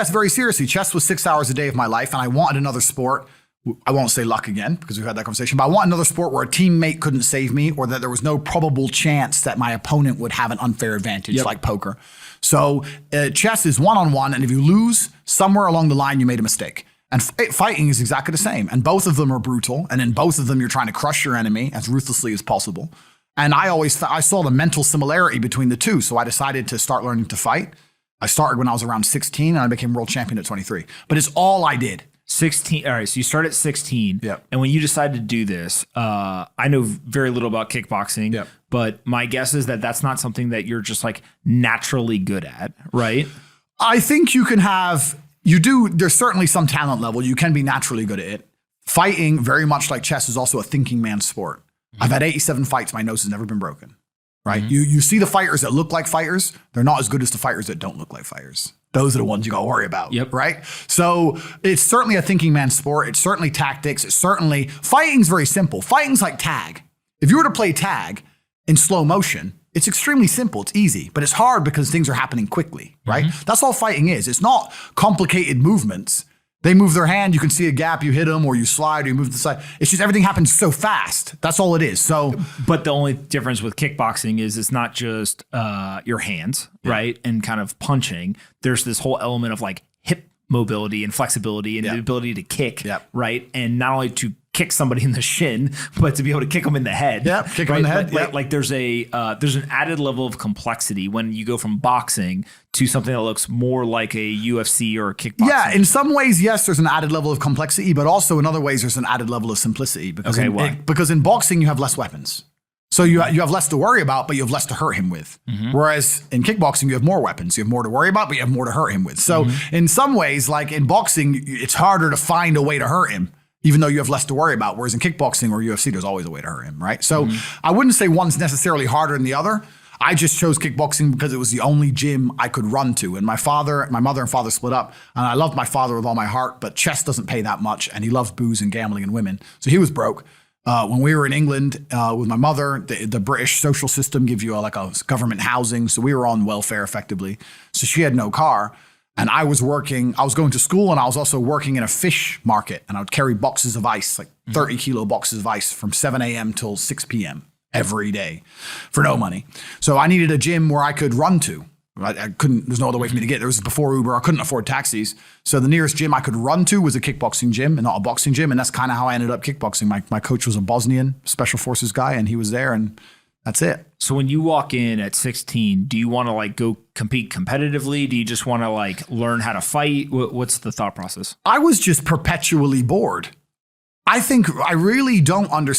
That's very seriously. Chess was 6 hours a day of my life, and I wanted another sport. I won't say luck again because we've had that conversation, but I want another sport where a teammate couldn't save me or that there was no probable chance that my opponent would have an unfair advantage like poker. So chess is one-on-one, and if you lose, somewhere along the line, you made a mistake. And fighting is exactly the same. And both of them are brutal. And in both of them, you're trying to crush your enemy as ruthlessly as possible. And I saw the mental similarity between the two. So I decided to start learning to fight. I started when I was around 16 and I became world champion at 23. But it's all I did. 16. All right. So you start at 16. Yep. And when you decided to do this, I know very little about kickboxing, Yep. but my guess is that that's not something that you're just like naturally good at, right? I think you can have, there's certainly some talent level. You can be naturally good at it. Fighting, very much like chess, is also a thinking man's sport. Mm-hmm. I've had 87 fights. My nose has never been broken, right? Mm-hmm. You see the fighters that look like fighters. They're not as good as the fighters that don't look like fighters. Those are the ones you got to worry about, right? So it's certainly a thinking man's sport. It's certainly tactics. It's certainly, fighting's very simple. Fighting's like tag. If you were to play tag in slow motion, it's extremely simple. It's easy, but it's hard because things are happening quickly, right? Mm-hmm. That's all fighting is. It's not complicated movements. They move their hand, you can see a gap, you hit them, or you slide, or you move to the side. It's just everything happens so fast. That's all it is. So, but the only difference with kickboxing is it's not just your hands, right? And kind of punching. There's this whole element of like hip mobility and flexibility and the ability to kick, right? And not only to kick somebody in the shin, but to be able to kick them in the head. Kick them in the head. Like there's an added level of complexity when you go from boxing to something that looks more like a UFC or a kickboxing. Yeah, in some ways, yes, there's an added level of complexity, but also in other ways, there's an added level of simplicity. Because because in boxing, you have less weapons. So you have less to worry about, but you have less to hurt him with. Mm-hmm. Whereas in kickboxing, you have more weapons. You have more to worry about, but you have more to hurt him with. So in some ways, like in boxing, it's harder to find a way to hurt him, even though you have less to worry about. Whereas in kickboxing or UFC, there's always a way to hurt him, right? So I wouldn't say one's necessarily harder than the other. I just chose kickboxing because it was the only gym I could run to. And my mother and father split up. And I loved my father with all my heart, but chess doesn't pay that much. And he loves booze and gambling and women. So he was broke. When we were in England with my mother, the British social system gives you a government housing. So we were on welfare effectively. So she had no car. And I was going to school, and I was also working in a fish market. And I would carry boxes of ice, like 30 kilo boxes of ice from 7 a.m. till 6 p.m. every day for no money. So I needed a gym where I could run to. I couldn't, there's no other way for me to get there. It was before Uber. I couldn't afford taxis. So the nearest gym I could run to was a kickboxing gym and not a boxing gym. And that's kind of how I ended up kickboxing. My coach was a Bosnian special forces guy, and he was there, and that's it. So when you walk in at 16, do you want to like go compete competitively? Do you just want to like learn how to fight? What's the thought process? I was just perpetually bored. I think I really don't understand